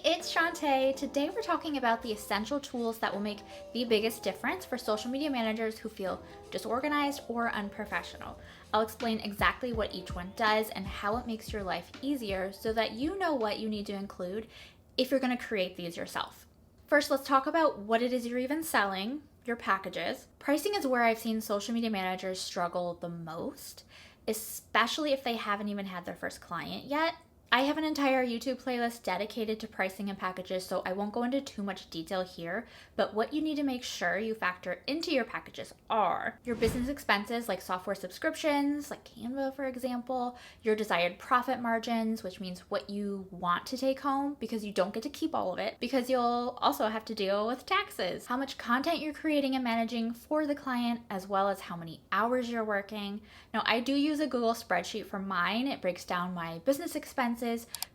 It's Shantae. Today we're talking about the essential tools that will make the biggest difference for social media managers who feel disorganized or unprofessional. I'll explain exactly what each one does and how it makes your life easier so that you know what you need to include if you're going to create these yourself. First, let's talk about what it is you're even selling, your packages. Pricing is where I've seen social media managers struggle the most, especially if they haven't even had their first client yet. I have an entire YouTube playlist dedicated to pricing and packages, so I won't go into too much detail here, but what you need to make sure you factor into your packages are your business expenses like software subscriptions, like Canva for example, your desired profit margins, which means what you want to take home because you don't get to keep all of it, because you'll also have to deal with taxes, how much content you're creating and managing for the client, as well as how many hours you're working. Now, I do use a Google spreadsheet for mine. It breaks down my business expenses,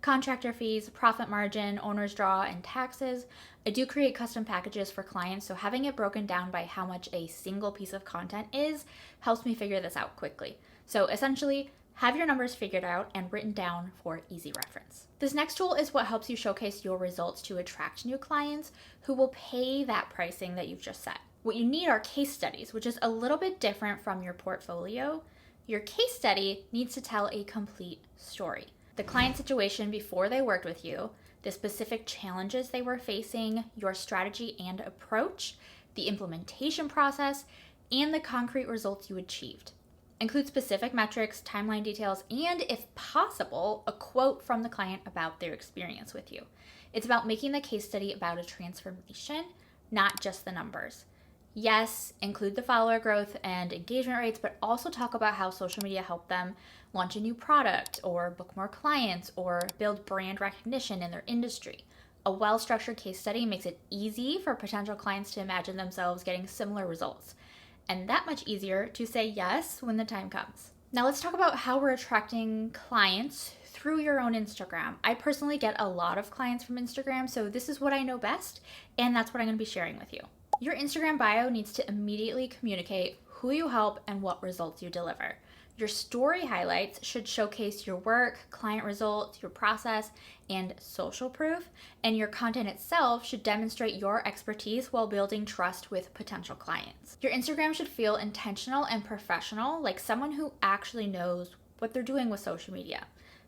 contractor fees, profit margin, owner's draw, and taxes. I do create custom packages for clients, so having it broken down by how much a single piece of content is helps me figure this out quickly. So essentially, have your numbers figured out and written down for easy reference. This next tool is what helps you showcase your results to attract new clients who will pay that pricing that you've just set. What you need are case studies, which is a little bit different from your portfolio. Your case study needs to tell a complete story. The client situation before they worked with you, the specific challenges they were facing, your strategy and approach, the implementation process, and the concrete results you achieved. Include specific metrics, timeline details, and if possible, a quote from the client about their experience with you. It's about making the case study about a transformation, not just the numbers. Yes, include the follower growth and engagement rates, but also talk about how social media helped them launch a new product or book more clients or build brand recognition in their industry. A well-structured case study makes it easy for potential clients to imagine themselves getting similar results, and that much easier to say yes when the time comes. Now let's talk about how we're attracting clients through your own Instagram. I personally get a lot of clients from Instagram, so this is what I know best, and that's what I'm going to be sharing with you. Your Instagram bio needs to immediately communicate who you help and what results you deliver. Your story highlights should showcase your work, client results, your process, and social proof, and your content itself should demonstrate your expertise while building trust with potential clients. Your Instagram should feel intentional and professional, like someone who actually knows what they're doing with social media.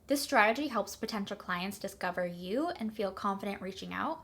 This strategy helps potential clients discover you and feel confident reaching out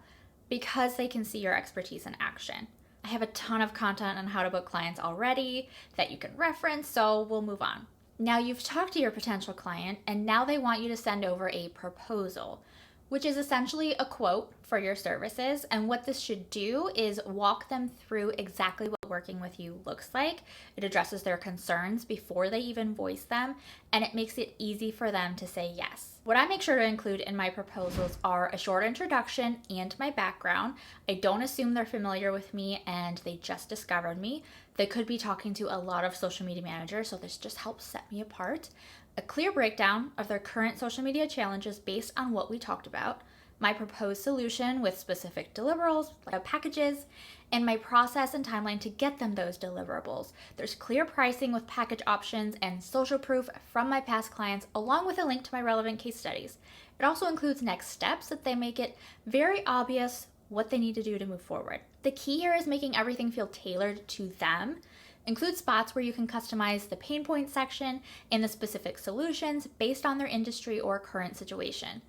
because they can see your expertise in action. I have a ton of content on how to book clients already that you can reference, so we'll move on. Now you've talked to your potential client and now they want you to send over a proposal, which is essentially a quote for your services. And what this should do is walk them through exactly what working with you looks like. It addresses their concerns before they even voice them, and it makes it easy for them to say yes. What I make sure to include in my proposals are a short introduction and my background. I don't assume they're familiar with me and they just discovered me. They could be talking to a lot of social media managers, so this just helps set me apart. A clear breakdown of their current social media challenges based on what we talked about, my proposed solution with specific deliverables, packages, and my process and timeline to get them those deliverables. There's clear pricing with package options and social proof from my past clients, along with a link to my relevant case studies. It also includes next steps that they make it very obvious what they need to do to move forward. The key here is making everything feel tailored to them. Include spots where you can customize the pain point section and the specific solutions based on their industry or current situation.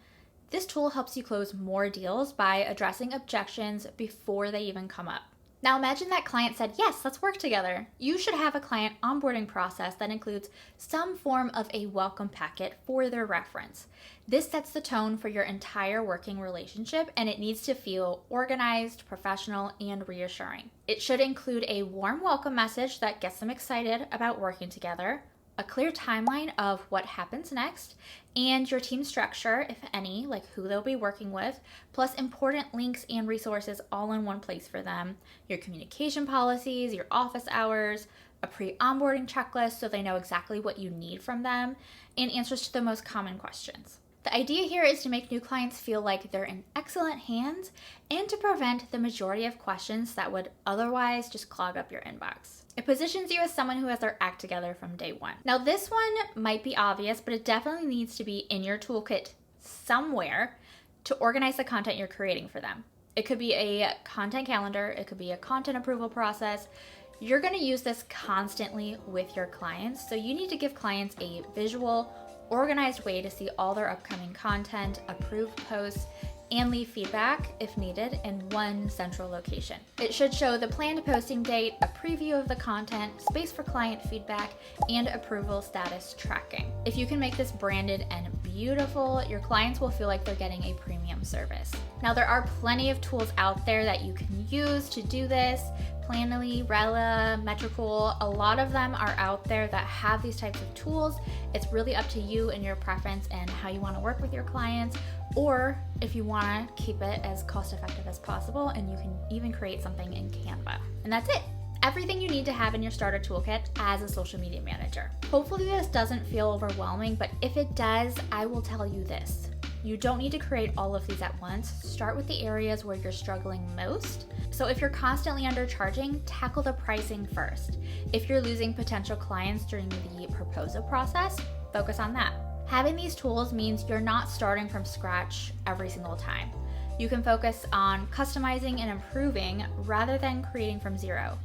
This tool helps you close more deals by addressing objections before they even come up. Now imagine that client said, yes, let's work together. You should have a client onboarding process that includes some form of a welcome packet for their reference. This sets the tone for your entire working relationship, and it needs to feel organized, professional, and reassuring. It should include a warm welcome message that gets them excited about working together, a clear timeline of what happens next, and your team structure, if any, like who they'll be working with, plus important links and resources all in one place for them, your communication policies, your office hours, a pre-onboarding checklist so they know exactly what you need from them, and answers to the most common questions. The idea here is to make new clients feel like they're in excellent hands and to prevent the majority of questions that would otherwise just clog up your inbox. It positions you as someone who has their act together from day one. Now, this one might be obvious, but it definitely needs to be in your toolkit somewhere. to organize the content you're creating for them. It could be a content calendar, it could be a content approval process. You're going to use this constantly with your clients, so you need to give clients a visual, organized way to see all their upcoming content, approved posts, and leave feedback if needed in one central location. It should show the planned posting date, a preview of the content, space for client feedback, and approval status tracking. If you can make this branded and beautiful, your clients will feel like they're getting a premium service. Now, there are plenty of tools out there that you can use to do this. Planoly, Rella, Metricool, a lot of them are out there that have these types of tools. It's really up to you and your preference and how you want to work with your clients, or if you want to keep it as cost effective as possible, and you can even create something in Canva. And that's it. Everything you need to have in your starter toolkit as a social media manager. Hopefully this doesn't feel overwhelming, but if it does, I will tell you this. You don't need to create all of these at once. Start with the areas where you're struggling most. So if you're constantly undercharging, tackle the pricing first. If you're losing potential clients during the proposal process, focus on that. Having these tools means you're not starting from scratch every single time. You can focus on customizing and improving rather than creating from zero.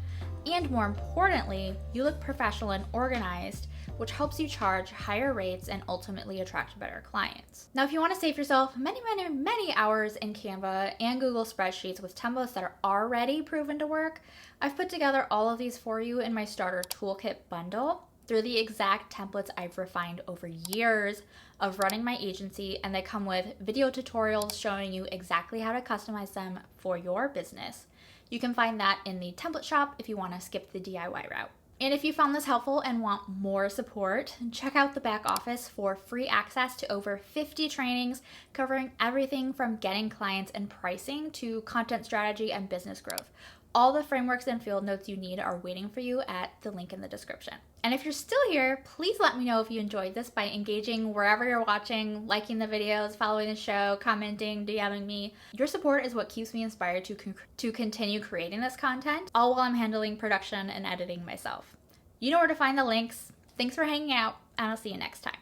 And more importantly, you look professional and organized, which helps you charge higher rates and ultimately attract better clients. Now, if you want to save yourself many hours in Canva and Google spreadsheets with templates that are already proven to work, I've put together all of these for you in my starter toolkit bundle. They're the exact templates I've refined over years of running my agency, and they come with video tutorials showing you exactly how to customize them for your business. You can find that in the template shop if you want to skip the DIY route. And if you found this helpful and want more support, check out the back office for free access to over 50 trainings covering everything from getting clients and pricing to content strategy and business growth. All the frameworks and field notes you need are waiting for you at the link in the description. And if you're still here, please let me know if you enjoyed this by engaging wherever you're watching, liking the videos, following the show, commenting, DMing me. Your support is what keeps me inspired to continue creating this content, all while I'm handling production and editing myself. You know where to find the links. Thanks for hanging out, and I'll see you next time.